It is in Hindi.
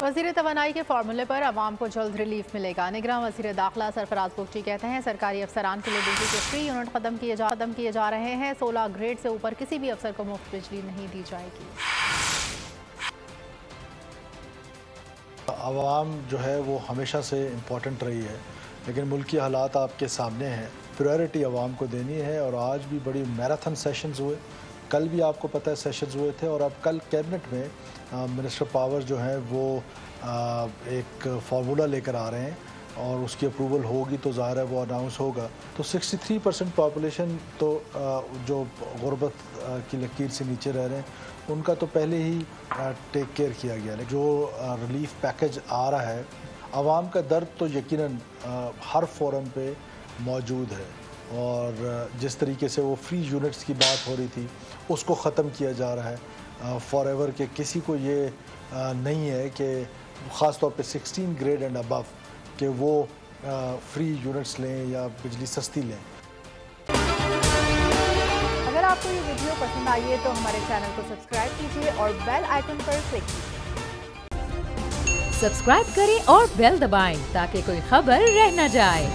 वज़ीर तवानाई के फार्मूले पर आवाम को जल्द रिलीफ मिलेगा। निगरान वज़ीर दाखिला सरफराज बुगटी कहते हैं सरकारी अफसरान के लिए बिजली के फ्री यूनिट ख़त्म किए जा रहे हैं। 16 ग्रेड से ऊपर किसी भी अफसर को मुफ्त बिजली नहीं दी जाएगी। आवाम जो है वो हमेशा से इम्पोर्टेंट रही है, लेकिन मुल्क की हालात आपके सामने हैं। प्रायोरिटी आवाम को देनी है और आज भी बड़ी मैराथन सेशंस हुए, कल भी आपको पता है सेशंस हुए थे और अब कल कैबिनेट में मिनिस्टर पावर जो है वो एक फार्मूला लेकर आ रहे हैं और उसकी अप्रूवल होगी तो ज़ाहिर है वो अनाउंस होगा। तो 63% पॉपुलेशन तो जो गुर्बत की लकीर से नीचे रह रहे हैं उनका तो पहले ही टेक केयर किया गया है। जो रिलीफ पैकेज आ रहा है, आवाम का दर्द तो यकीनन हर फोरम पे मौजूद है और जिस तरीके से वो फ्री यूनिट्स की बात हो रही थी उसको ख़त्म किया जा रहा है फॉर एवर के किसी को ये नहीं है कि ख़ास तौर पे 16 ग्रेड एंड अबव कि वो फ्री यूनिट्स लें या बिजली सस्ती लें। अगर आपको ये वीडियो पसंद आई है तो हमारे चैनल को सब्सक्राइब कीजिए और बेल आइकन पर क्लिक कीजिए। सब्सक्राइब करें और बेल दबाएं ताकि कोई खबर रह न जाए।